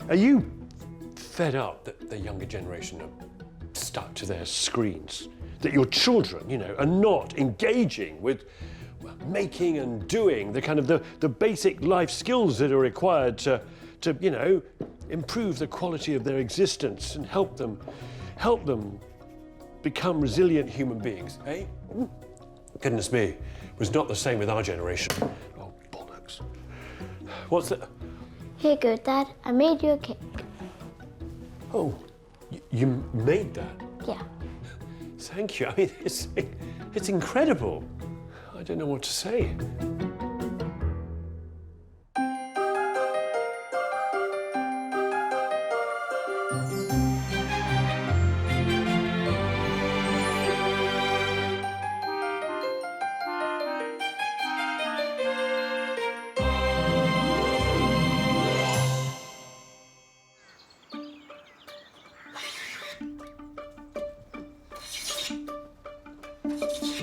Are you fed up that the younger generation are stuck to their screens? That your children, you know, are not engaging with making and doing the kind of the basic life skills that are required to, you know, improve the quality of their existence and help them become resilient human beings, eh? Goodness me, it was not the same with our generation. Oh, bollocks. What's that? Here you go, Dad. I made you a cake. Oh, you made that? Yeah. Thank you. I mean, it's incredible. I don't know what to say.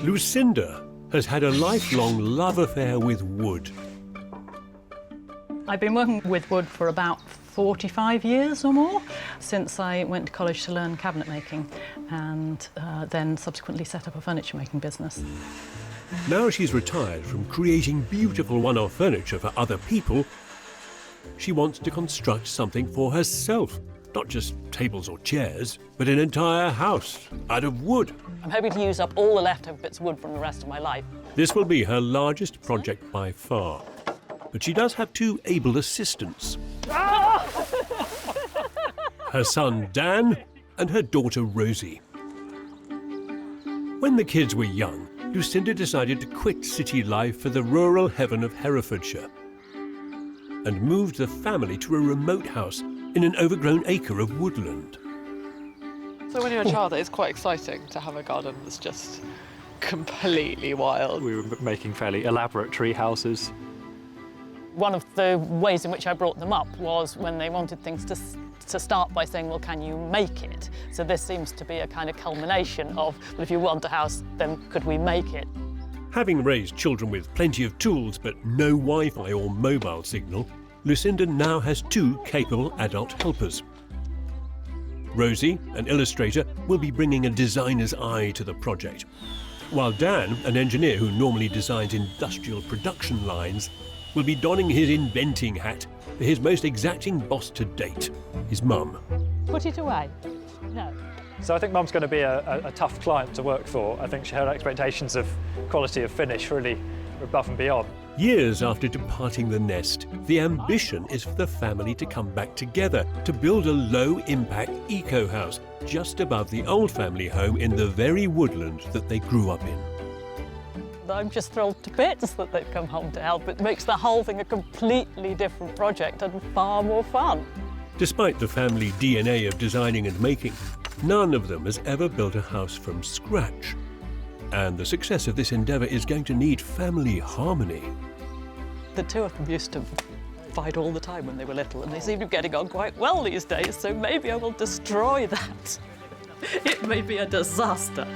Lucinda has had a lifelong love affair with wood. I've been working with wood for about 45 years or more, since I went to college to learn cabinet making and then subsequently set up a furniture making business. Now she's retired from creating beautiful one-off furniture for other people, she wants to construct something for herself. Not just tables or chairs, but an entire house out of wood. I'm hoping to use up all the leftover bits of wood from the rest of my life. This will be her largest project by far. But she does have two able assistants. Her son Dan and her daughter Rosie. When the kids were young, Lucinda decided to quit city life for the rural heaven of Herefordshire and moved the family to a remote house in an overgrown acre of woodland. So when you're a child, it is quite exciting to have a garden that's just completely wild. We were making fairly elaborate tree houses. One of the ways in which I brought them up was when they wanted things to start by saying, well, can you make it? So this seems to be a kind of culmination of, well, if you want a house, then could we make it? Having raised children with plenty of tools but no Wi-Fi or mobile signal, Lucinda now has two capable adult helpers. Rosie, an illustrator, will be bringing a designer's eye to the project, while Dan, an engineer who normally designs industrial production lines, will be donning his inventing hat for his most exacting boss to date, his mum. Put it away. No. So I think Mum's going to be a tough client to work for. I think her expectations of quality of finish really are above and beyond. Years after departing the nest, the ambition is for the family to come back together to build a low-impact eco-house just above the old family home in the very woodland that they grew up in. I'm just thrilled to bits that they've come home to help. It makes the whole thing a completely different project and far more fun. Despite the family DNA of designing and making, none of them has ever built a house from scratch. And the success of this endeavour is going to need family harmony. The two of them used to fight all the time when they were little, and they seem to be getting on quite well these days, so maybe I will destroy that. It may be a disaster.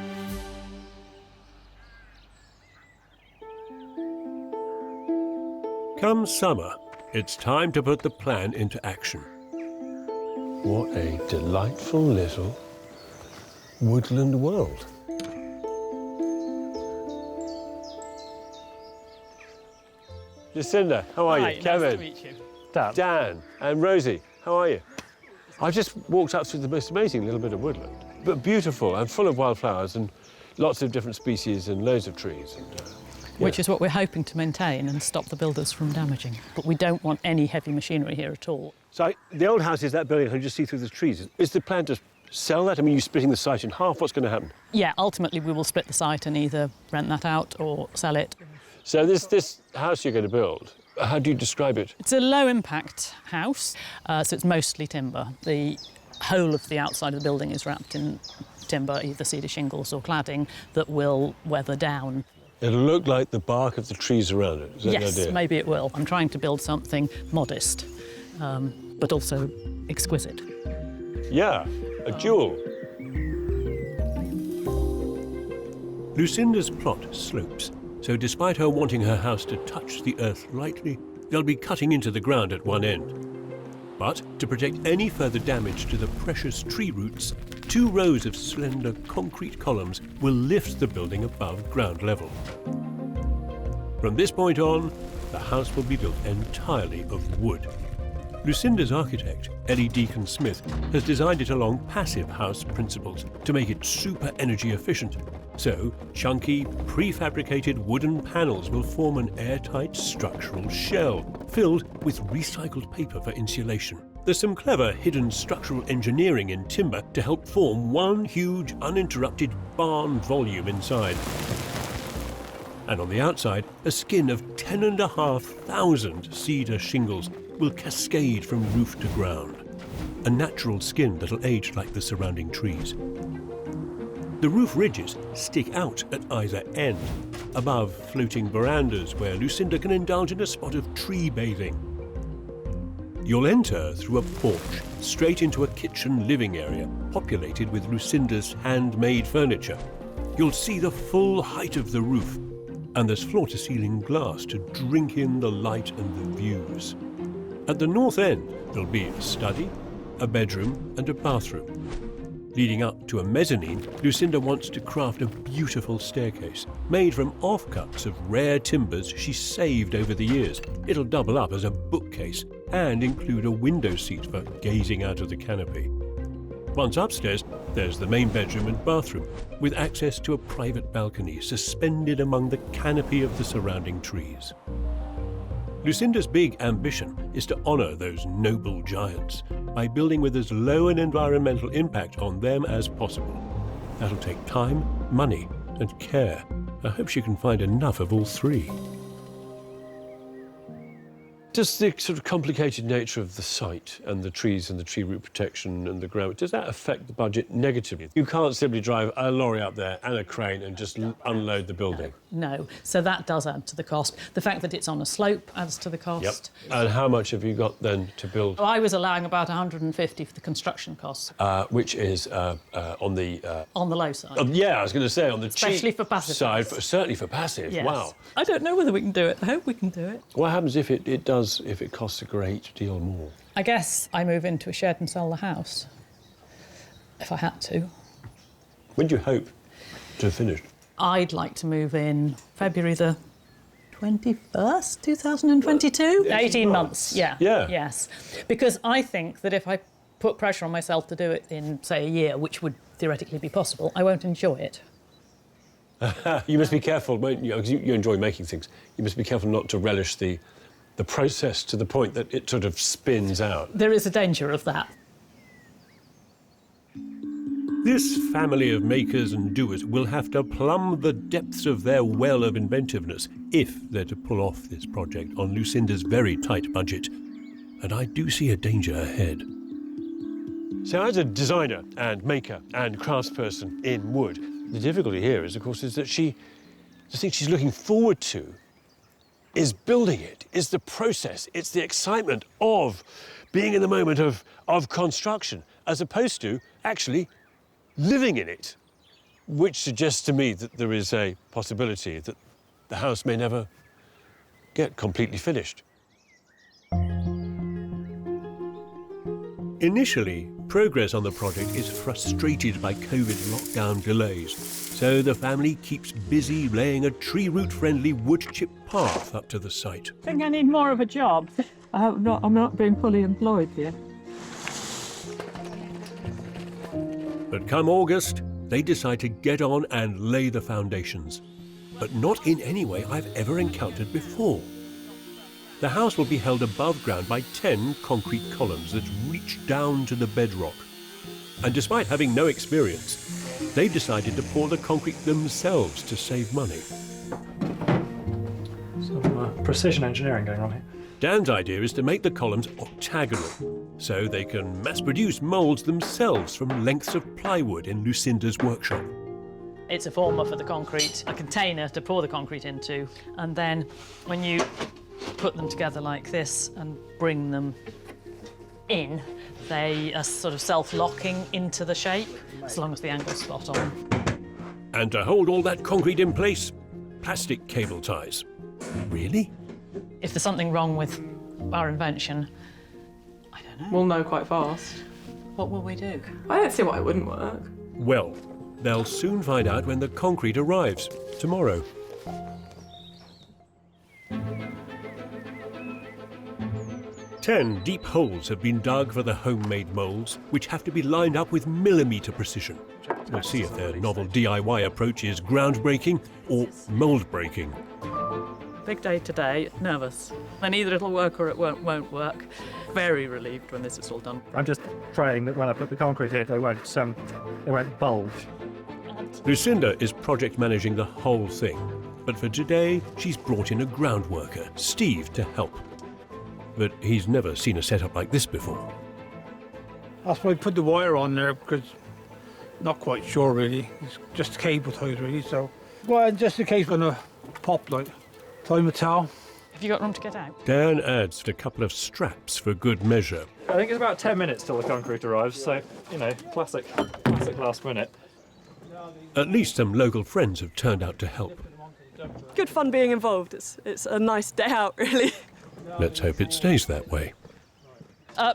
Come summer, it's time to put the plan into action. What a delightful little woodland world. Lucinda, how are Hi, you? Kevin, nice to meet you. Dan, and Rosie, how are you? I've just walked up through the most amazing little bit of woodland, but beautiful and full of wildflowers and lots of different species and loads of trees. And, Which is what we're hoping to maintain and stop the builders from damaging. But we don't want any heavy machinery here at all. So the old house is that building I can just see through the trees. Is the plan to sell that? I mean, you're splitting the site in half. What's going to happen? Yeah, ultimately we will split the site and either rent that out or sell it. So this house you're going to build, how do you describe it? It's a low-impact house, so it's mostly timber. The whole of the outside of the building is wrapped in timber, either cedar shingles or cladding, that will weather down. It'll look like the bark of the trees around it. Is that Yes, the idea? maybe it will. I'm trying to build something modest, but also exquisite. Yeah, a jewel. Lucinda's plot slopes, so despite her wanting her house to touch the earth lightly, they'll be cutting into the ground at one end. But to protect any further damage to the precious tree roots, 2 rows of slender concrete columns will lift the building above ground level. From this point on, the house will be built entirely of wood. Lucinda's architect, Ellie Deacon-Smith, has designed it along passive house principles to make it super energy efficient. So, chunky, prefabricated wooden panels will form an airtight structural shell, filled with recycled paper for insulation. There's some clever hidden structural engineering in timber to help form one huge, uninterrupted barn volume inside. And on the outside, a skin of 10,500 cedar shingles will cascade from roof to ground. A natural skin that'll age like the surrounding trees. The roof ridges stick out at either end, above floating verandas where Lucinda can indulge in a spot of tree bathing. You'll enter through a porch, straight into a kitchen living area, populated with Lucinda's handmade furniture. You'll see the full height of the roof, and there's floor-to-ceiling glass to drink in the light and the views. At the north end, there'll be a study, a bedroom and a bathroom. Leading up to a mezzanine, Lucinda wants to craft a beautiful staircase, made from offcuts of rare timbers she saved over the years. It'll double up as a bookcase and include a window seat for gazing out of the canopy. Once upstairs, there's the main bedroom and bathroom, with access to a private balcony suspended among the canopy of the surrounding trees. Lucinda's big ambition is to honour those noble giants by building with as low an environmental impact on them as possible. That'll take time, money and care. I hope she can find enough of all three. Does the sort of complicated nature of the site and the trees and the tree root protection and the ground, does that affect the budget negatively? You can't simply drive a lorry up there and a crane and just unload the building. No, so that does add to the cost. The fact that it's on a slope adds to the cost. Yep. And how much have you got then to build? I was allowing about 150 for the construction costs. Which is on the low side. Yeah, I was going to say on the Especially cheap for passive side, house. certainly for passive. Yes. Wow. I don't know whether we can do it. I hope we can do it. What happens if it does, if it costs a great deal more? I guess I move into a shed and sell the house, if I had to. When do you hope to have finished? I'd like to move in February the 21st, 2022? 18 months, yeah. Yes. Because I think that if I put pressure on myself to do it in, say, a year, which would theoretically be possible, I won't enjoy it. You must be careful, won't you? Because you enjoy making things. You must be careful not to relish the process to the point that it sort of spins out. There is a danger of that. This family of makers and doers will have to plumb the depths of their well of inventiveness if they're to pull off this project on Lucinda's very tight budget. And I do see a danger ahead. So as a designer and maker and craftsperson in wood, the difficulty here is, of course, is that the thing she's looking forward to is building it, is the process, it's the excitement of being in the moment of construction, as opposed to actually living in it, which suggests to me that there is a possibility that the house may never get completely finished. Initially, progress on the project is frustrated by COVID lockdown delays, so the family keeps busy laying a tree root-friendly wood chip path up to the site. I think I need more of a job. I'm not being fully employed here. But come August, they decide to get on and lay the foundations. But not in any way I've ever encountered before. The house will be held above ground by 10 concrete columns that reach down to the bedrock. And despite having no experience, they've decided to pour the concrete themselves to save money. Some precision engineering going on here. Dan's idea is to make the columns octagonal, so they can mass-produce moulds themselves from lengths of plywood in Lucinda's workshop. It's a former for the concrete, a container to pour the concrete into, and then when you put them together like this and bring them in, they are sort of self-locking into the shape, as long as the angle's spot on. And to hold all that concrete in place, plastic cable ties. Really? If there's something wrong with our invention, I don't know. We'll know quite fast. What will we do? I don't see why it wouldn't work. Well, they'll soon find out when the concrete arrives, tomorrow. Ten deep holes have been dug for the homemade moulds, which have to be lined up with millimetre precision. We'll see if their novel DIY approach is groundbreaking or mould-breaking. Big day today, nervous. Then either it'll work or it won't work. Very relieved when this is all done. I'm just praying that when I put the concrete in, they won't bulge. Lucinda is project managing the whole thing, but for today she's brought in a ground worker, Steve, to help. But he's never seen a setup like this before. That's why I put the wire on there, because not quite sure really. It's just cable ties really, so. Well, just in case when I pop, like, time will tell. Have you got room to get out? Dan adds a couple of straps for good measure. I think it's about 10 minutes till the concrete arrives, so, you know, classic last minute. At least some local friends have turned out to help. Good fun being involved. It's a nice day out, really. Let's hope it stays that way.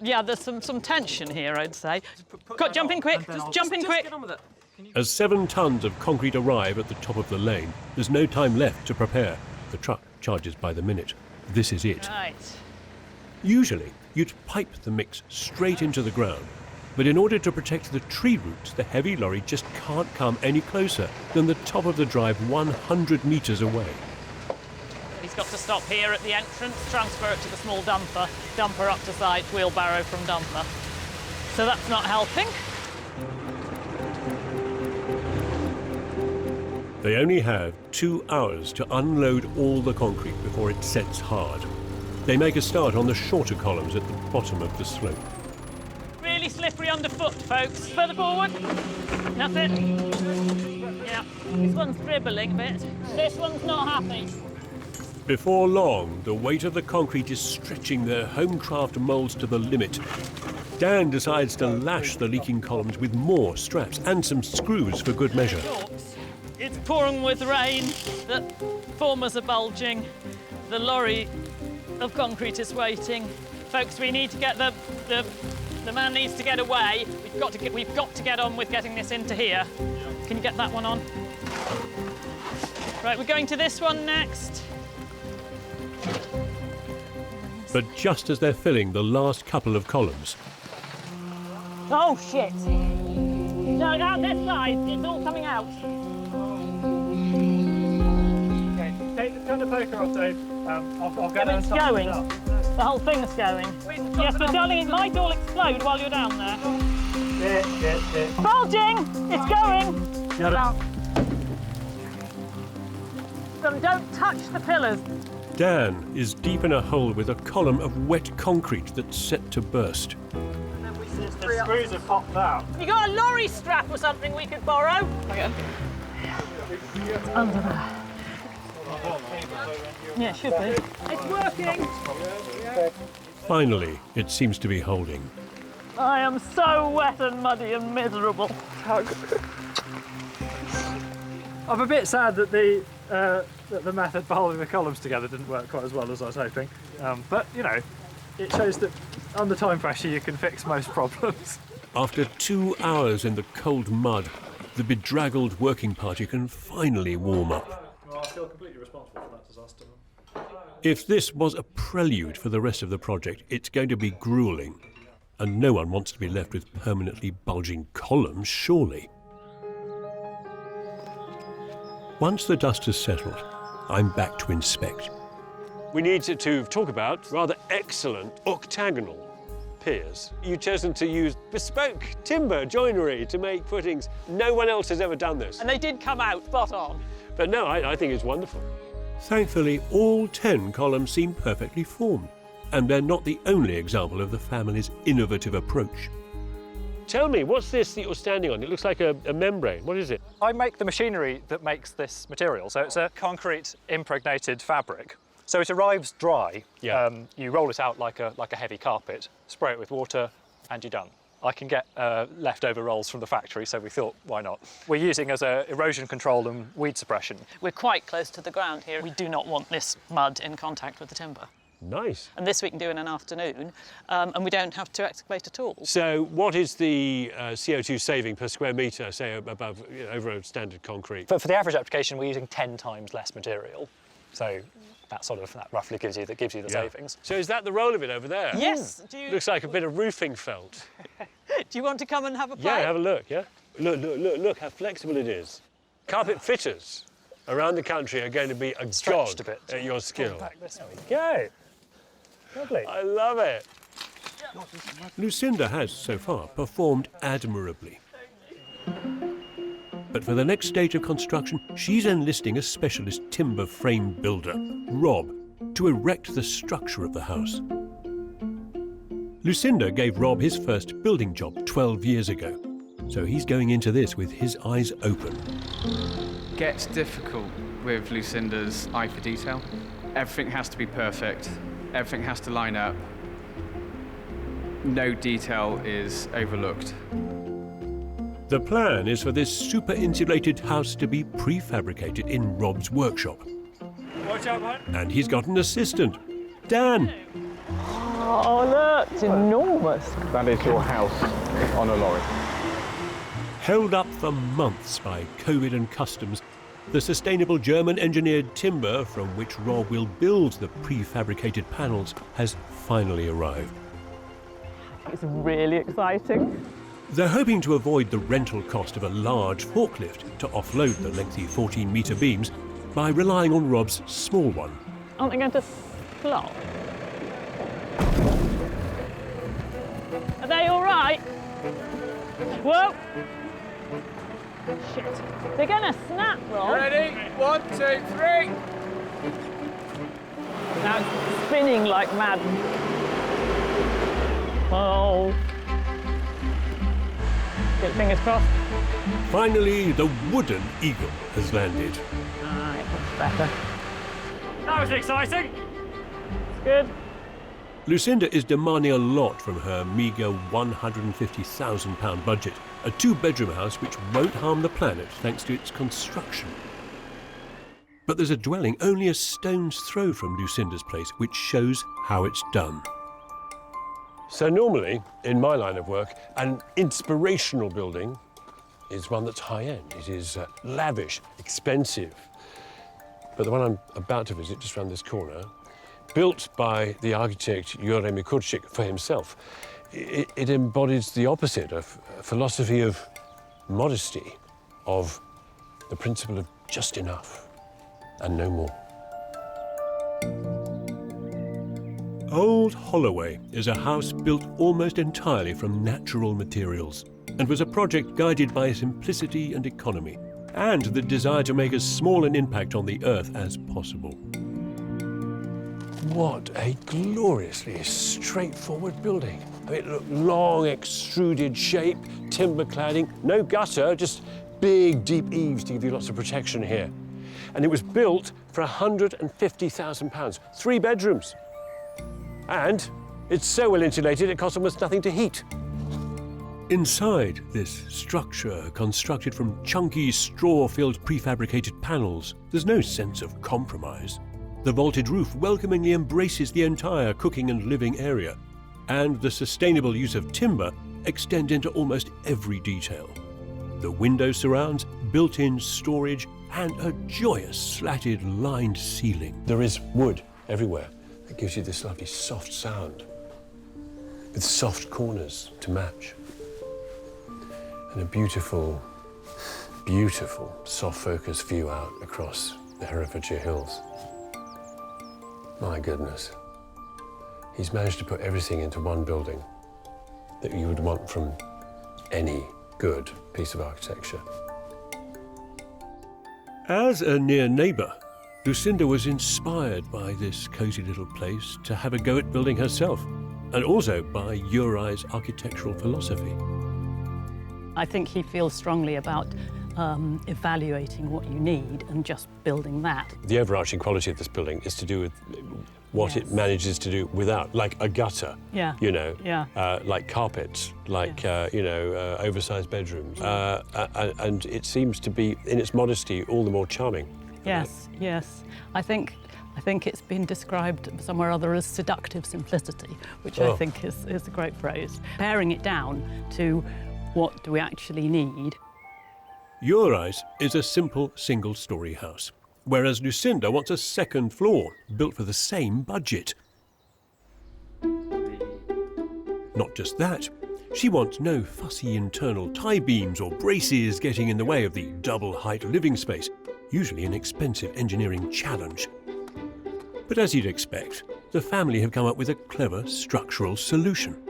Yeah, there's some tension here, I'd say. Jump in quick, just jump in quick. Get on with it. As 7 tons of concrete arrive at the top of the lane, there's no time left to prepare. The truck charges by the minute. This is it. Right. Usually, you'd pipe the mix straight into the ground. But in order to protect the tree roots, the heavy lorry just can't come any closer than the top of the drive 100 metres away. He's got to stop here at the entrance, transfer it to the small dumper, dumper up to site, wheelbarrow from dumper. So that's not helping. They only have 2 hours to unload all the concrete before it sets hard. They make a start on the shorter columns at the bottom of the slope. Really slippery underfoot, folks. Further forward. That's it. Yeah, this one's dribbling a bit. This one's not happy. Before long, the weight of the concrete is stretching their homecraft moulds to the limit. Dan decides to lash the leaking columns with more straps and some screws for good measure. It's pouring with rain, the formers are bulging, the lorry of concrete is waiting. Folks, we need to get the man needs to get away. We've got to get on with getting this into here. Can you get that one on? Right, we're going to this one next. But just as they're filling the last couple of columns, Oh shit! No, down this side, it's all coming out. Turn the poker off, Dave. I'll get It's going. The whole thing's going. Yes, but darling, it might all explode while you're down there. Bulging! It's going! Got it. Don't touch the pillars. Dan is deep in a hole with a column of wet concrete that's set to burst. The screws have popped out. You got a lorry strap or something we could borrow? Again. Under there. Yeah, it should be. It's working! Finally, it seems to be holding. I am so wet and muddy and miserable. I'm a bit sad that the method for holding the columns together didn't work quite as well as I was hoping. But, you know, it shows that under time pressure you can fix most problems. After 2 hours in the cold mud, the bedraggled working party can finally warm up. Well, I feel completely responsible for that disaster. If this was a prelude for the rest of the project, it's going to be grueling. And no one wants to be left with permanently bulging columns, surely. Once the dust has settled, I'm back to inspect. We need to talk about rather excellent octagonal piers. You've chosen to use bespoke timber joinery to make footings. No one else has ever done this. And they did come out spot on. But no, I think it's wonderful. Thankfully, all 10 columns seem perfectly formed, and they're not the only example of the family's innovative approach. Tell me, what's this that you're standing on? It looks like a membrane. What is it? I make the machinery that makes this material, so it's a concrete impregnated fabric. So it arrives dry. Yeah. You roll it out like a heavy carpet, spray it with water, and you're done. I can get leftover rolls from the factory, so we thought, why not? We're using as erosion control and weed suppression. We're quite close to the ground here. We do not want this mud in contact with the timber. Nice. And this we can do in an afternoon, and we don't have to excavate at all. So what is the CO2 saving per square metre, say, above, over a standard concrete? For the average application, we're using 10 times less material. So that roughly gives you the savings. So is that the roll of it over there? Yes. Looks like a bit of roofing felt. Do you want to come and have a play? Yeah, have a look, yeah? Look how flexible it is. Carpet fitters around the country are going to be Stretched god a bit. at your skill. Back this way. Go. Lovely. I love it. Lucinda has, so far, performed admirably. But for the next stage of construction, she's enlisting a specialist timber frame builder, Rob, to erect the structure of the house. Lucinda gave Rob his first building job 12 years ago, so he's going into this with his eyes open. Gets difficult with Lucinda's eye for detail. Everything has to be perfect. Everything has to line up. No detail is overlooked. The plan is for this super insulated house to be prefabricated in Rob's workshop. Watch out, man. And he's got an assistant, Dan. Oh, look, it's enormous. That is your house on a lorry. Held up for months by COVID and customs, the sustainable German-engineered timber from which Rob will build the prefabricated panels has finally arrived. It's really exciting. They're hoping to avoid the rental cost of a large forklift to offload the lengthy 14-metre beams by relying on Rob's small one. Aren't they going to flop? Are they all right? Whoa! Shit. They're going to snap, Rob. Ready? 1, 2, 3. Now it's spinning like mad. Oh. Get fingers crossed. Finally, the wooden eagle has landed. Alright, that's better. That was exciting. It's good. Lucinda is demanding a lot from her meagre £150,000 budget. A two-bedroom house which won't harm the planet thanks to its construction. But there's a dwelling only a stone's throw from Lucinda's place which shows how it's done. So normally, in my line of work, an inspirational building is one that's high-end. It is lavish, expensive. But the one I'm about to visit, just around this corner, built by the architect Jure Mikurczyk for himself, it embodies the opposite, a philosophy of modesty, of the principle of just enough and no more. Old Holloway is a house built almost entirely from natural materials and was a project guided by simplicity and economy and the desire to make as small an impact on the earth as possible. What a gloriously straightforward building. I mean, look, long extruded shape, timber cladding, no gutter, just big, deep eaves to give you lots of protection here. And it was built for £150,000, 3 bedrooms. And it's so well insulated it costs almost nothing to heat. Inside this structure, constructed from chunky, straw-filled prefabricated panels, there's no sense of compromise. The vaulted roof welcomingly embraces the entire cooking and living area, and the sustainable use of timber extends into almost every detail. The window surrounds, built-in storage, and a joyous slatted lined ceiling. There is wood everywhere. It gives you this lovely soft sound, with soft corners to match. And a beautiful, beautiful soft focus view out across the Herefordshire hills. My goodness. He's managed to put everything into one building that you would want from any good piece of architecture. As a near neighbour, Lucinda was inspired by this cosy little place to have a go at building herself, and also by Uri's architectural philosophy. I think he feels strongly about evaluating what you need and just building that. The overarching quality of this building is to do with what it manages to do without, like a gutter, you know, like carpets, like, oversized bedrooms. And it seems to be, in its modesty, all the more charming. Yes, yes. I think it's been described somewhere or other as seductive simplicity, which I think is a great phrase. Paring it down to what do we actually need. Your Eyes is a simple single-storey house, whereas Lucinda wants a second floor, built for the same budget. Not just that, she wants no fussy internal tie beams or braces getting in the way of the double-height living space, usually an expensive engineering challenge. But as you'd expect, the family have come up with a clever structural solution.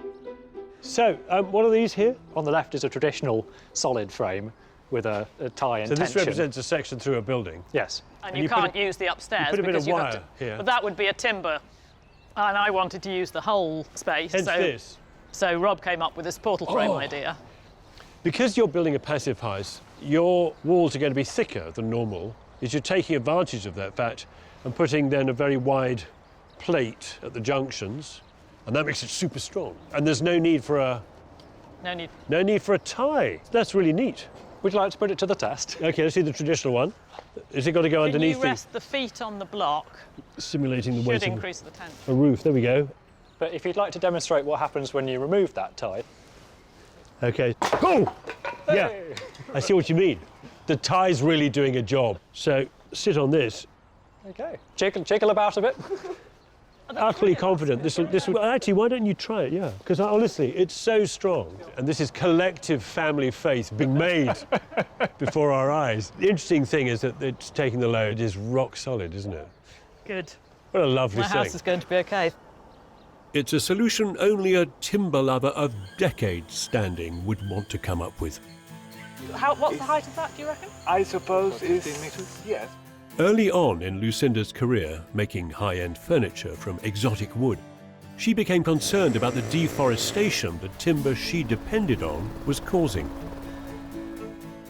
So, what are these here? On the left is a traditional solid frame with a tie and tension. So this represents a section through a building? Yes. And you can't use the upstairs. You put a bit of because wire here. But that would be a timber. And I wanted to use the whole space. Hence this. So Rob came up with this portal frame idea. Because you're building a passive house, your walls are going to be thicker than normal. You're taking advantage of that fact and putting then a very wide plate at the junctions, and that makes it super strong. And there's no need for a... No need for a tie. That's really neat. Would you like to put it to the test? OK, let's see the traditional one. Is it got to go underneath you rest the feet on the block? Simulating the weight Should of increase the tension. a roof. There we go. But if you'd like to demonstrate what happens when you remove that tie... OK. Oh! Yeah, I see what you mean. The tie's really doing a job. So sit on this. OK. Jiggle about a bit. Utterly confident. This will. Actually, why don't you try it? Yeah, because honestly, it's so strong, and this is collective family faith being made before our eyes. The interesting thing is that it's taking the load is rock solid, isn't it? Good. What a lovely thing. My house is going to be OK. It's a solution only a timber lover of decades standing would want to come up with. What's the height of that, do you reckon? I suppose it's... Yes. Early on in Lucinda's career, making high-end furniture from exotic wood, she became concerned about the deforestation the timber she depended on was causing.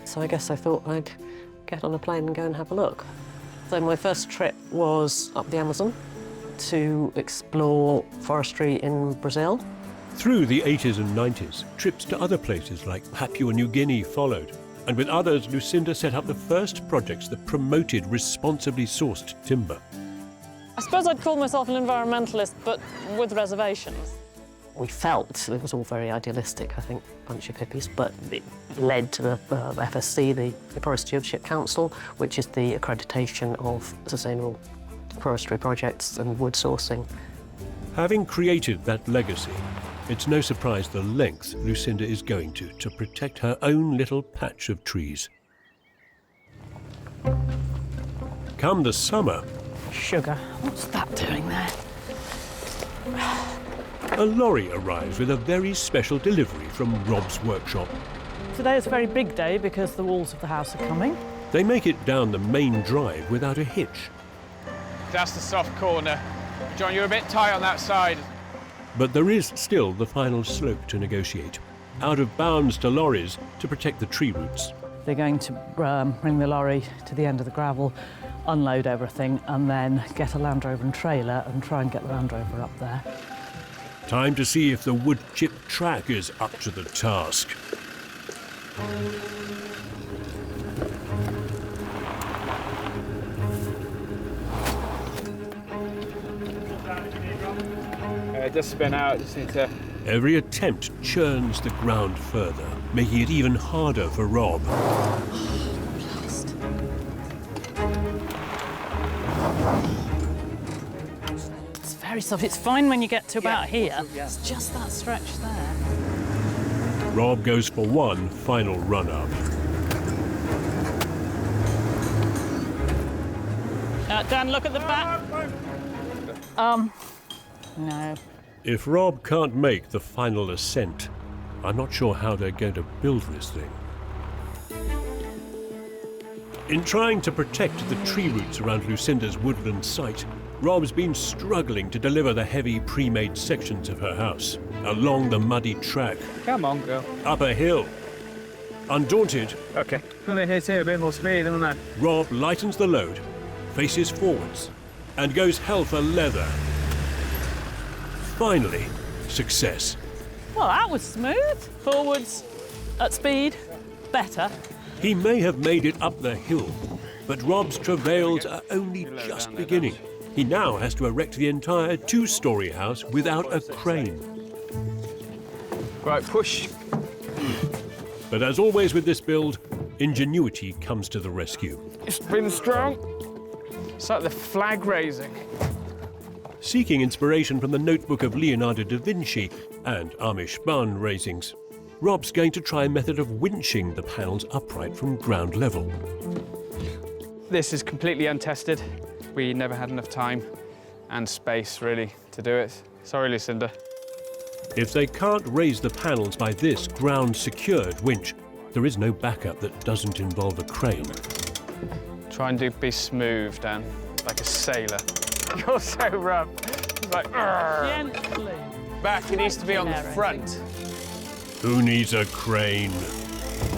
So I guess I thought I'd get on a plane and go and have a look. So my first trip was up the Amazon to explore forestry in Brazil. Through the 80s and 90s, trips to other places like Papua New Guinea followed. And with others, Lucinda set up the first projects that promoted responsibly sourced timber. I suppose I'd call myself an environmentalist, but with reservations. We felt it was all very idealistic, I think, a bunch of hippies, but it led to the FSC, the Forest Stewardship Council, which is the accreditation of sustainable forestry projects and wood sourcing. Having created that legacy, it's no surprise the length Lucinda is going to protect her own little patch of trees. Come the summer... Sugar. What's that doing there? A lorry arrives with a very special delivery from Rob's workshop. Today is a very big day because the walls of the house are coming. They make it down the main drive without a hitch. That's the soft corner. John, you're a bit tight on that side. But there is still the final slope to negotiate. Out of bounds to lorries to protect the tree roots. They're going to bring the lorry to the end of the gravel, unload everything, and then get a Land Rover and trailer and try and get the Land Rover up there. Time to see if the wood chip track is up to the task. Just spin out, just need to... Every attempt churns the ground further, making it even harder for Rob. It's very soft. It's fine when you get to about here. It's just that stretch there. Rob goes for one final run-up. Dan, look at the back. No. If Rob can't make the final ascent, I'm not sure how they're going to build this thing. In trying to protect the tree roots around Lucinda's woodland site, Rob's been struggling to deliver the heavy pre-made sections of her house along the muddy track. Come on, girl. Up a hill. Undaunted, OK. Gonna hit here a bit more speed, isn't it? Rob lightens the load, faces forwards, and goes hell for leather. Finally, success. Well, that was smooth. Forwards, at speed, better. He may have made it up the hill, but Rob's travails are only just beginning. He now has to erect the entire two-storey house without a crane. Right, push. But as always with this build, ingenuity comes to the rescue. It's been strong. It's like the flag raising. Seeking inspiration from the notebook of Leonardo da Vinci and Amish barn raisings, Rob's going to try a method of winching the panels upright from ground level. This is completely untested. We never had enough time and space, really, to do it. Sorry, Lucinda. If they can't raise the panels by this ground-secured winch, there is no backup that doesn't involve a crane. Try and be smooth, Dan, like a sailor. You're so rough. It's like, Gently. back, it needs to be on the front. Who needs a crane?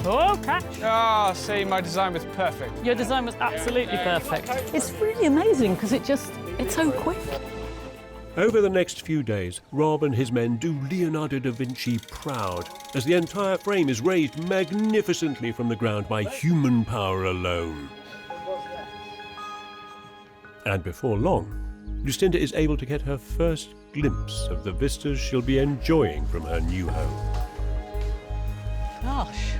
Oh, catch. Ah, see, my design was perfect. Your design was absolutely perfect. It's really amazing because it's so quick. Over the next few days, Rob and his men do Leonardo da Vinci proud, as the entire frame is raised magnificently from the ground by human power alone. And before long, Lucinda is able to get her first glimpse of the vistas she'll be enjoying from her new home. Gosh.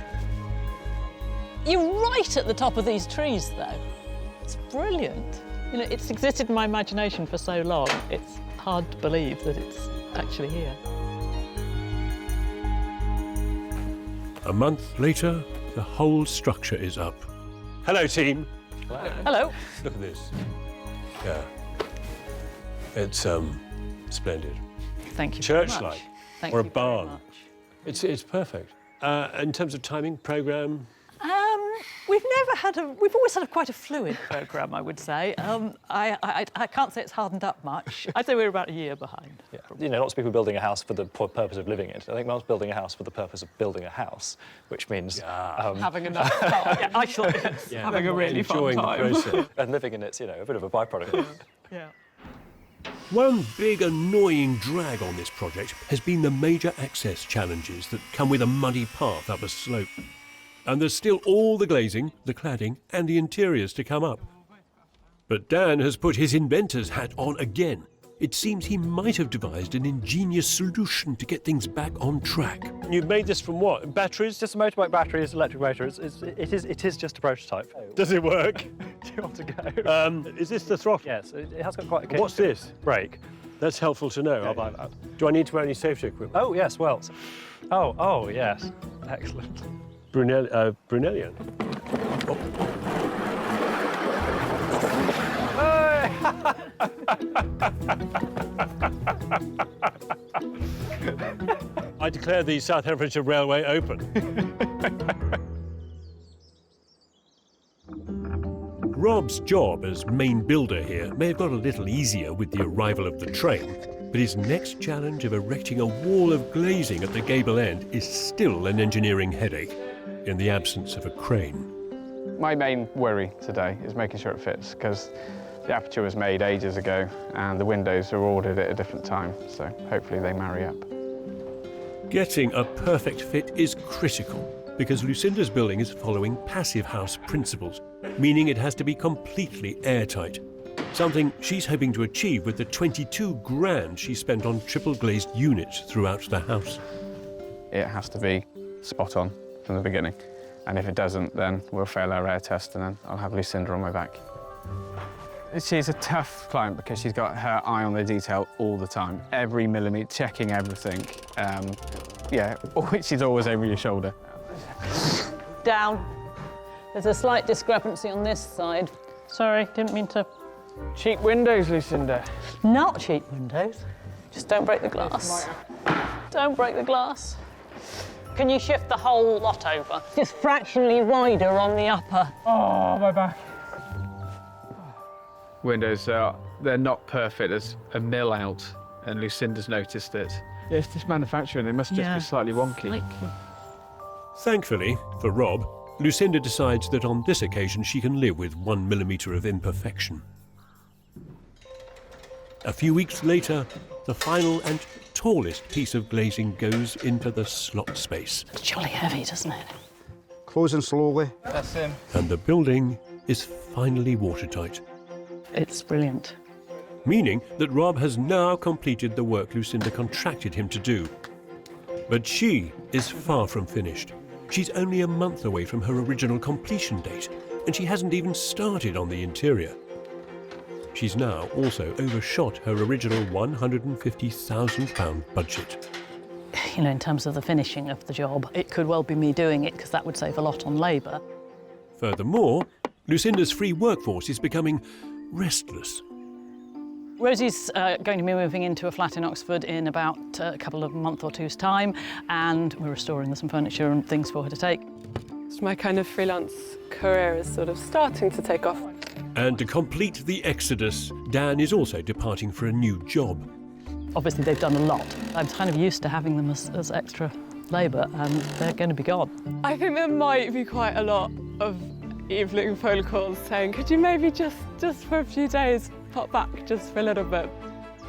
You're right at the top of these trees, though. It's brilliant. You know, it's existed in my imagination for so long, it's hard to believe that it's actually here. A month later, the whole structure is up. Hello, team. Hello. Look at this. Yeah. It's splendid. Thank you very much. Church-like, Thank or a you very barn. much. It's perfect. In terms of timing, programme, We've always had quite a fluid programme, I would say. I can't say it's hardened up much. I'd say we're about a year behind. Yeah. You know, lots of people building a house for the purpose of living in it. I think Mum's building a house for the purpose of building a house, which means having enough time. Yeah, actually, having a really fun time. The process. and living in it's, you know, a bit of a byproduct. Yeah. One big annoying drag on this project has been the major access challenges that come with a muddy path up a slope. And there's still all the glazing, the cladding and the interiors to come up. But Dan has put his inventor's hat on again. It seems he might have devised an ingenious solution to get things back on track. You've made this from what? Batteries? Just a motorbike batteries, electric motors. It is just a prototype. Does it work? Do you want to go? Is this the throttle? Yes, it has got quite a... What's this? Brake. That's helpful to know. Okay. Do I need to wear any safety equipment? Oh, yes, well... Oh, yes. Excellent. Brunellian. I declare the South Herefordshire Railway open. Rob's job as main builder here may have got a little easier with the arrival of the train, but his next challenge of erecting a wall of glazing at the gable end is still an engineering headache, in the absence of a crane. My main worry today is making sure it fits, because the aperture was made ages ago and the windows are ordered at a different time, so hopefully they marry up. Getting a perfect fit is critical, because Lucinda's building is following passive house principles, meaning it has to be completely airtight, something she's hoping to achieve with the 22 grand she spent on triple glazed units throughout the house. It has to be spot on from the beginning, and if it doesn't, then we'll fail our air test and then I'll have Lucinda on my back. She's a tough client because she's got her eye on the detail all the time, every millimetre, checking everything. She's always over your shoulder. Down. There's a slight discrepancy on this side. Sorry, didn't mean to... Cheap windows, Lucinda. Not cheap windows. Just don't break the glass. Don't break the glass. Can you shift the whole lot over? Just fractionally wider on the upper. Oh, my back. Windows, they're not perfect. There's a mill out, and Lucinda's noticed it. Yeah, it's just manufacturing. They must just be slightly wonky. Slightly. Thankfully, for Rob, Lucinda decides that on this occasion she can live with 1 millimetre of imperfection. A few weeks later, the final and tallest piece of glazing goes into the slot space. It's jolly heavy, doesn't it? Closing slowly. That's him. And the building is finally watertight. It's brilliant. Meaning that Rob has now completed the work Lucinda contracted him to do. But she is far from finished. She's only a month away from her original completion date, and she hasn't even started on the interior. She's now also overshot her original £150,000 budget. You know, in terms of the finishing of the job, it could well be me doing it because that would save a lot on labour. Furthermore, Lucinda's free workforce is becoming restless. Rosie's going to be moving into a flat in Oxford in about a couple of months or two's time, and we're restoring some furniture and things for her to take. So my kind of freelance career is sort of starting to take off. And to complete the exodus, Dan is also departing for a new job. Obviously, they've done a lot. I'm kind of used to having them as extra labour, and they're going to be gone. I think there might be quite a lot of evening phone calls saying, could you maybe just for a few days pop back just for a little bit?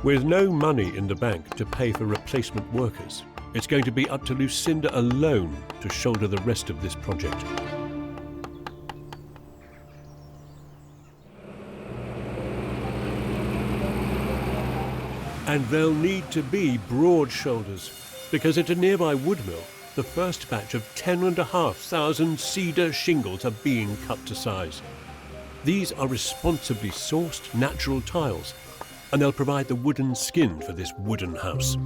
With no money in the bank to pay for replacement workers, it's going to be up to Lucinda alone to shoulder the rest of this project. And there'll need to be broad shoulders, because at a nearby wood mill, the first batch of 10,500 cedar shingles are being cut to size. These are responsibly sourced natural tiles, and they'll provide the wooden skin for this wooden house.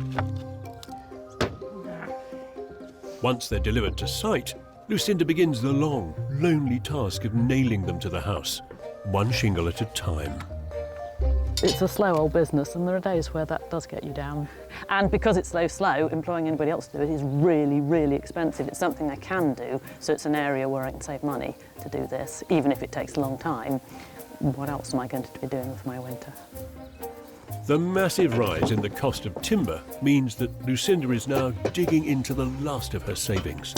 Once they're delivered to site, Lucinda begins the long, lonely task of nailing them to the house, one shingle at a time. It's a slow old business, and there are days where that does get you down. And because it's so slow, employing anybody else to do it is really, really expensive. It's something I can do, so it's an area where I can save money to do this, even if it takes a long time. What else am I going to be doing with my winter? The massive rise in the cost of timber means that Lucinda is now digging into the last of her savings.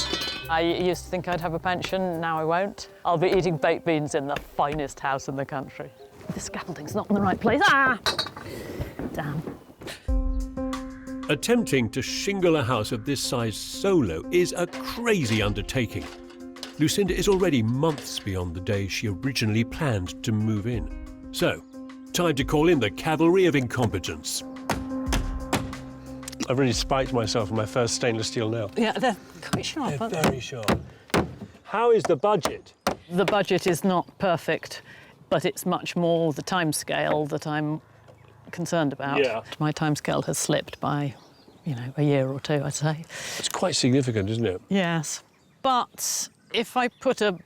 I used to think I'd have a pension, now I won't. I'll be eating baked beans in the finest house in the country. The scaffolding's not in the right place. Ah! Damn. Attempting to shingle a house of this size solo is a crazy undertaking. Lucinda is already months beyond the day she originally planned to move in. So, time to call in the cavalry of incompetence. I've really spiked myself on my first stainless steel nail. Yeah, they're quite sharp, aren't they? Very sharp. How is the budget? The budget is not perfect, but it's much more the timescale that I'm concerned about. Yeah. My timescale has slipped by, you know, a year or two, I'd say. It's quite significant, isn't it? Yes, but if I put a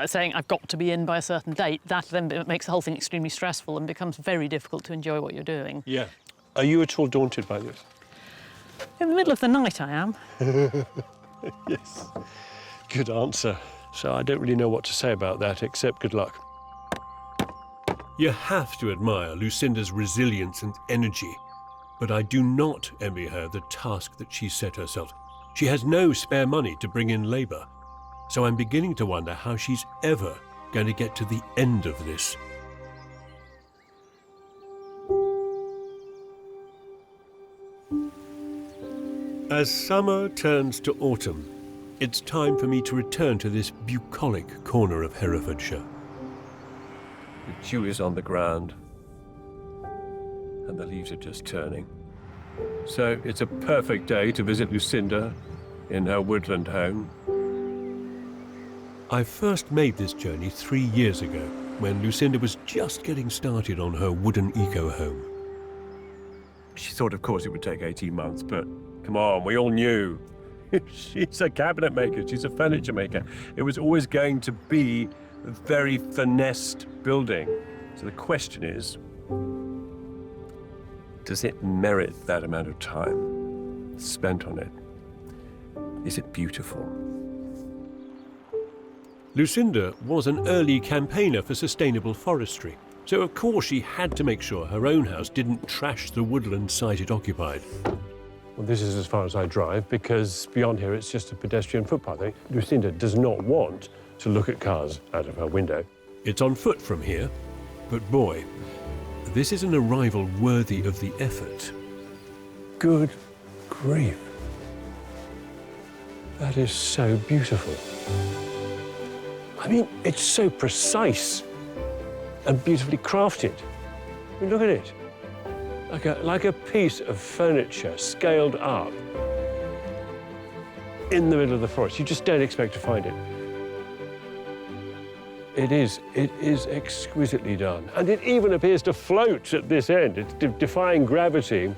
saying I've got to be in by a certain date, that then makes the whole thing extremely stressful and becomes very difficult to enjoy what you're doing. Yeah. Are you at all daunted by this? In the middle of the night, I am. Yes. Good answer. So I don't really know what to say about that, except good luck. You have to admire Lucinda's resilience and energy, but I do not envy her the task that she set herself. She has no spare money to bring in labour, so I'm beginning to wonder how she's ever going to get to the end of this. As summer turns to autumn, it's time for me to return to this bucolic corner of Herefordshire. The dew is on the ground, and the leaves are just turning. So it's a perfect day to visit Lucinda in her woodland home. I first made this journey 3 years ago, when Lucinda was just getting started on her wooden eco-home. She thought, of course, it would take 18 months, but come on, we all knew. She's a cabinet maker, she's a furniture maker. It was always going to be a very finessed building. So the question is, does it merit that amount of time spent on it? Is it beautiful? Lucinda was an early campaigner for sustainable forestry, so of course she had to make sure her own house didn't trash the woodland site it occupied. Well, this is as far as I drive, because beyond here it's just a pedestrian footpath. Lucinda does not want to look at cars out of her window. It's on foot from here, but boy, this is an arrival worthy of the effort. Good grief. That is so beautiful. I mean, it's so precise and beautifully crafted. I mean, look at it. Like a piece of furniture scaled up in the middle of the forest. You just don't expect to find it. It is exquisitely done. And it even appears to float at this end. It's defying gravity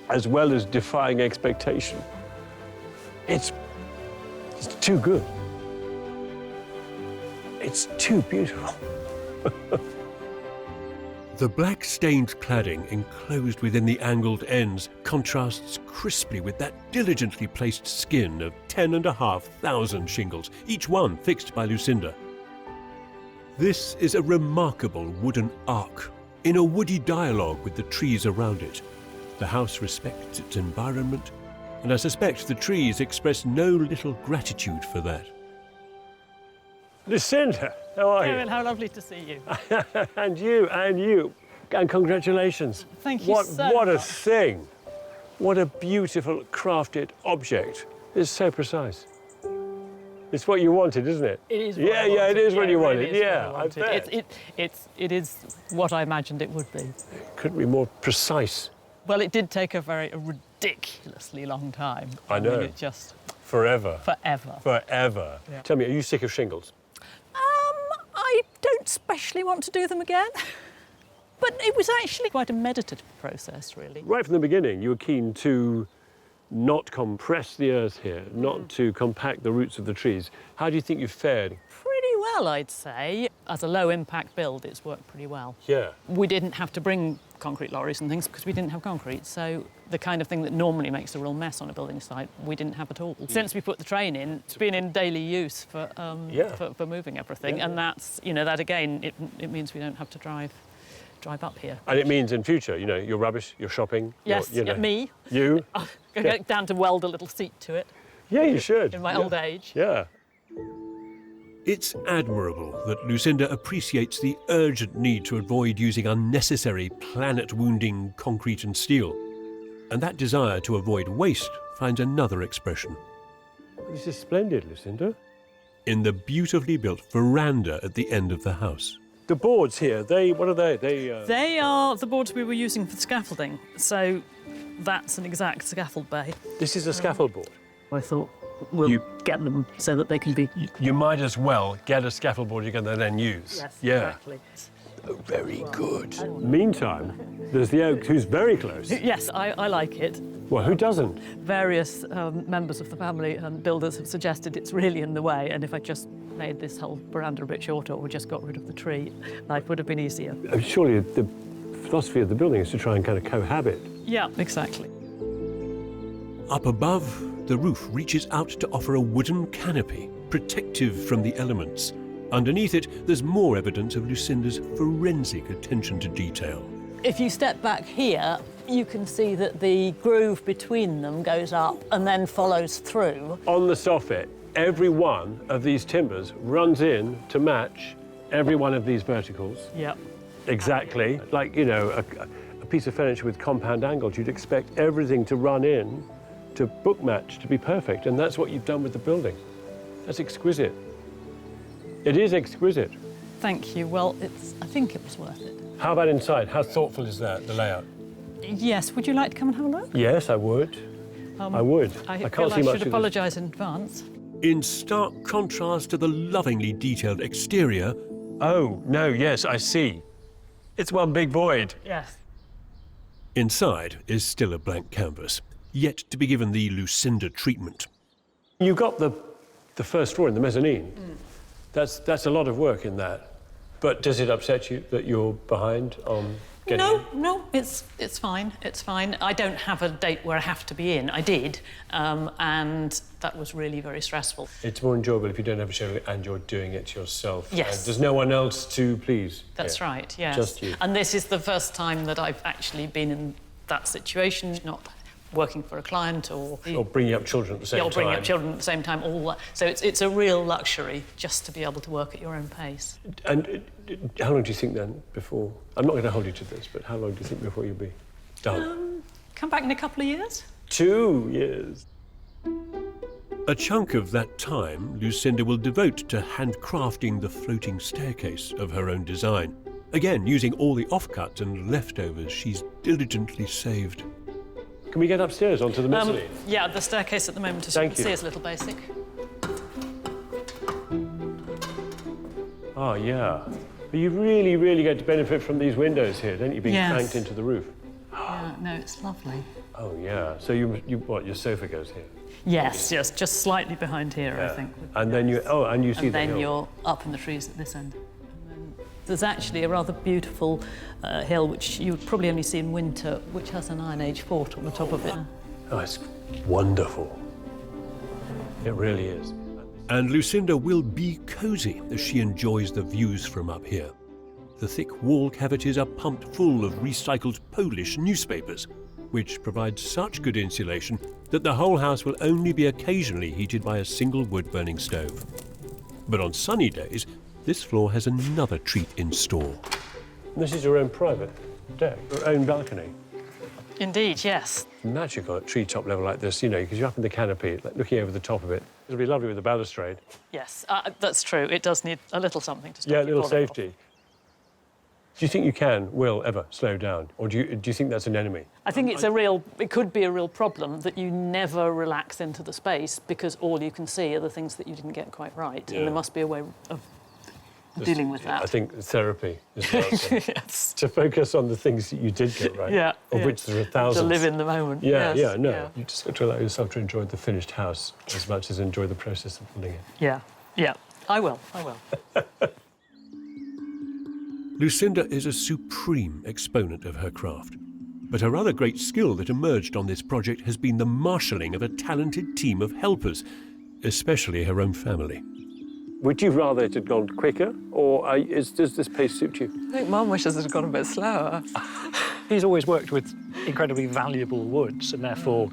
as well as defying expectation. It's too good. It's too beautiful. The black stained cladding enclosed within the angled ends contrasts crisply with that diligently placed skin of 10,500 shingles, each one fixed by Lucinda. This is a remarkable wooden ark, in a woody dialogue with the trees around it. The house respects its environment, and I suspect the trees express no little gratitude for that. Lucinda, how are Kevin, you? how lovely to see you. and you, and congratulations. Thank you so What a much. thing. What a beautiful crafted object. It's so precise. It's what you wanted, isn't it? It is. Yeah, it is what you wanted. Yeah, I bet. It is what I imagined it would be. Couldn't be more precise. Well, it did take a ridiculously long time. I know. mean, it just Forever. forever. Yeah. Tell me, are you sick of shingles? I don't specially want to do them again, but it was actually quite a meditative process, really. Right from the beginning, you were keen to not compress the earth here, not to compact the roots of the trees. How do you think you fared? Pretty well, I'd say. As a low-impact build, it's worked pretty well. Yeah. We didn't have to bring concrete lorries and things because we didn't have concrete, so the kind of thing that normally makes a real mess on a building site, we didn't have at all. Since we put the train in, it's been in daily use for moving everything, and that's, that again, it means we don't have to drive up here. And it means in future, your rubbish, your shopping. Yes, me. You. I'll go down to weld a little seat to it. Yeah, you should. In my old age. Yeah. It's admirable that Lucinda appreciates the urgent need to avoid using unnecessary planet-wounding concrete and steel. And that desire to avoid waste finds another expression. This is splendid, Lucinda. In the beautifully built veranda at the end of the house. The boards here, what are they? They are the boards we were using for the scaffolding. So that's an exact scaffold bay. This is a scaffold board? I thought we'll get them so that they can be... You might as well get a scaffold board you're going to then use. Yes, yeah. exactly. Oh, very good. Meantime, there's the oak who's very close. Yes, I like it. Well, who doesn't? Various members of the family and builders have suggested it's really in the way, and if I just made this whole veranda a bit shorter or just got rid of the tree, life would have been easier. Surely the philosophy of the building is to try and kind of cohabit. Yeah, exactly. Up above, the roof reaches out to offer a wooden canopy, protective from the elements. Underneath it, there's more evidence of Lucinda's forensic attention to detail. If you step back here, you can see that the groove between them goes up and then follows through. On the soffit, every one of these timbers runs in to match every one of these verticals. Yep. Exactly. Like, a piece of furniture with compound angles, you'd expect everything to run in to book match, to be perfect, and that's what you've done with the building. That's exquisite. It is exquisite. Thank you. Well, I think it was worth it. How about inside? How thoughtful is that, the layout? Yes. Would you like to come and have a look? Yes, I would. I would. I can't feel see I much should of apologise in advance. In stark contrast to the lovingly detailed exterior... Oh, no, yes, I see. It's one big void. Yes. Inside is still a blank canvas, yet to be given the Lucinda treatment. You've got the first floor in the mezzanine. That's a lot of work in that. But does it upset you that you're behind on getting in? No, it's fine. It's fine. I don't have a date where I have to be in. I did, and that was really very stressful. It's more enjoyable if you don't have a show and you're doing it yourself. Yes. And there's no one else to please. That's right, yes. Just you. And this is the first time that I've actually been in that situation, not working for a client or bringing up children at the same time. Or bringing up children at the same time, all that. So it's a real luxury just to be able to work at your own pace. And how long do you think then before... I'm not going to hold you to this, but how long do you think before you'll be done? Come back in a couple of years. 2 years. A chunk of that time Lucinda will devote to handcrafting the floating staircase of her own design. Again, using all the offcuts and leftovers she's diligently saved. Can we get upstairs onto the mezzanine? Yeah, the staircase at the moment, as you can see, is a little basic. Oh, yeah. But you really, really get to benefit from these windows here, don't you, being Yes. banked into the roof? Yeah, no, it's lovely. Oh, yeah. So your sofa goes here? Yes, just slightly behind here, I think. And then you see the hill. And then you're up in the trees at this end. There's actually a rather beautiful hill, which you would probably only see in winter, which has an Iron Age fort on the top of it. Oh, it's wonderful. It really is. And Lucinda will be cosy as she enjoys the views from up here. The thick wall cavities are pumped full of recycled Polish newspapers, which provide such good insulation that the whole house will only be occasionally heated by a single wood-burning stove. But on sunny days, this floor has another treat in store. This is your own private deck, your own balcony. Indeed, yes. Magical at treetop level like this, you know, because you're up in the canopy, like looking over the top of it. It'll be lovely with the balustrade. Yes, that's true. It does need a little something to stop Yeah, a you little falling off. safety. Do you think you will ever slow down? Or do you think that's an enemy? I think it could be a real problem that you never relax into the space because all you can see are the things that you didn't get quite right. Yeah. And there must be a way of dealing with that. I think therapy is the answer. Yes. To focus on the things that you did get right, Yeah, of yeah. which there are thousands. To live in the moment. Yeah, Yes, yeah, no. yeah. You just got to allow yourself to enjoy the finished house as much as enjoy the process of building it. Yeah, yeah. I will. Lucinda is a supreme exponent of her craft. But her other great skill that emerged on this project has been the marshalling of a talented team of helpers, especially her own family. Would you rather it had gone quicker, or does this pace suit you? I think Mum wishes it had gone a bit slower. He's always worked with incredibly valuable woods, and therefore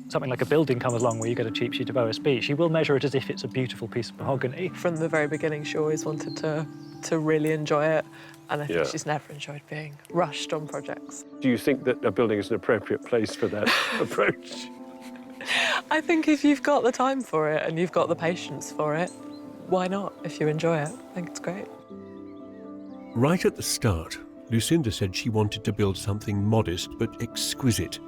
something like a building comes along where you get a cheap sheet of OSB. She will measure it as if it's a beautiful piece of mahogany. From the very beginning, she always wanted to really enjoy it, and I think Yeah. she's never enjoyed being rushed on projects. Do you think that a building is an appropriate place for that approach? I think if you've got the time for it and you've got the patience for it, why not if you enjoy it? I think it's great. Right at the start, Lucinda said she wanted to build something modest but exquisite.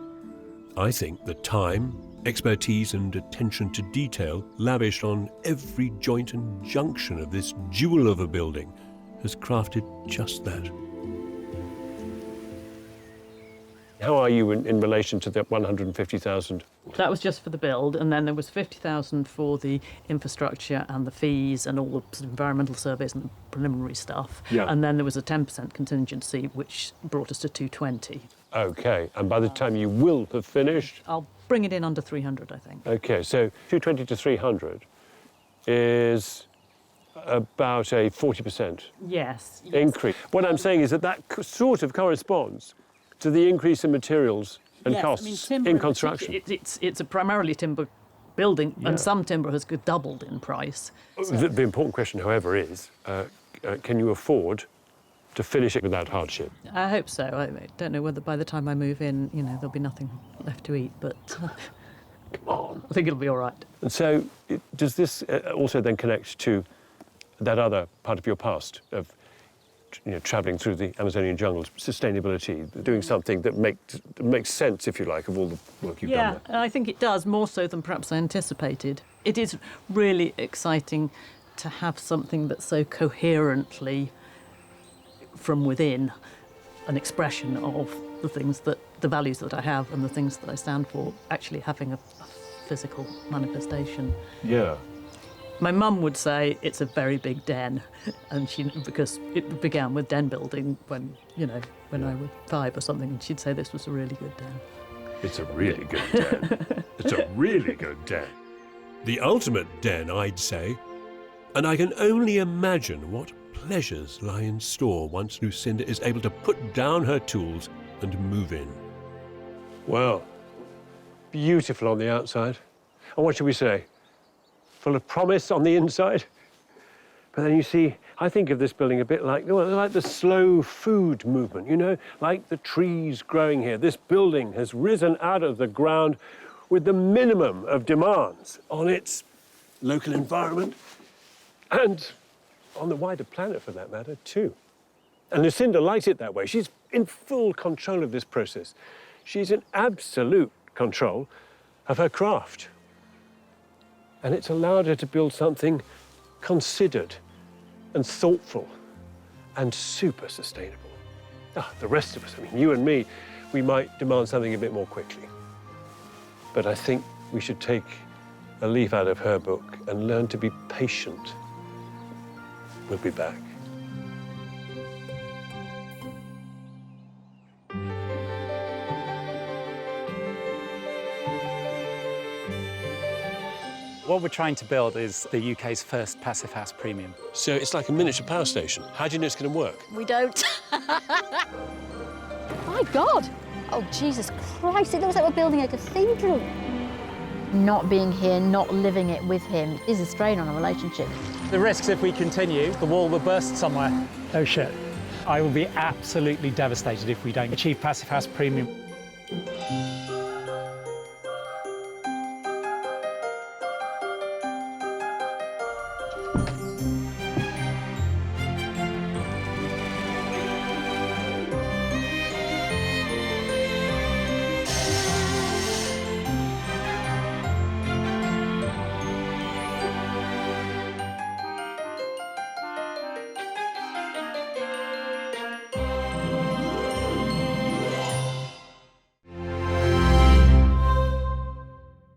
I think the time, expertise and attention to detail lavished on every joint and junction of this jewel of a building has crafted just that. How are you in relation to the 150,000? That was just for the build, and then there was 50,000 for the infrastructure and the fees and all the sort of environmental surveys and the preliminary stuff. Yeah. And then there was a 10% contingency, which brought us to 220. OK, and by the time you will have finished? I'll bring it in under 300, I think. OK, so 220 to 300 is about a 40% Yes. increase. What I'm saying is that sort of corresponds to the increase in materials and Yes, costs I mean, timber in construction. It's a primarily timber building, Yeah. and some timber has doubled in price. The important question, however, is can you afford to finish it without hardship? I hope so. I don't know whether by the time I move in, there'll be nothing left to eat, but Come on. I think it'll be all right. And so does this also then connect to that other part of your past of travelling through the Amazonian jungles, sustainability, doing something that makes sense, if you like, of all the work you've done there? Yeah, I think it does, more so than perhaps I anticipated. It is really exciting to have something that's so coherently from within an expression of the values that I have and the things that I stand for, actually having a physical manifestation. Yeah. My mum would say it's a very big den, and because it began with den building when I was 5 or something, and she'd say this was a really good den. It's a really good den. It's a really good den. The ultimate den, I'd say. And I can only imagine what pleasures lie in store once Lucinda is able to put down her tools and move in. Well, beautiful on the outside. And what should we say? Full of promise on the inside. But then you see, I think of this building a bit like, well, like the slow food movement, you know, like the trees growing here. This building has risen out of the ground with the minimum of demands on its local environment and on the wider planet, for that matter, too. And Lucinda likes it that way. She's in full control of this process. She's in absolute control of her craft. And it's allowed her to build something considered and thoughtful and super sustainable. The rest of us, I mean, you and me, we might demand something a bit more quickly. But I think we should take a leaf out of her book and learn to be patient. We'll be back. What we're trying to build is the UK's first passive house premium. So it's like a miniature power station. How do you know it's going to work? We don't. My God! Oh, Jesus Christ, it looks like we're building a cathedral. Not being here, not living it with him is a strain on a relationship. The risks, if we continue, the wall will burst somewhere. Oh, shit. I will be absolutely devastated if we don't achieve passive house premium.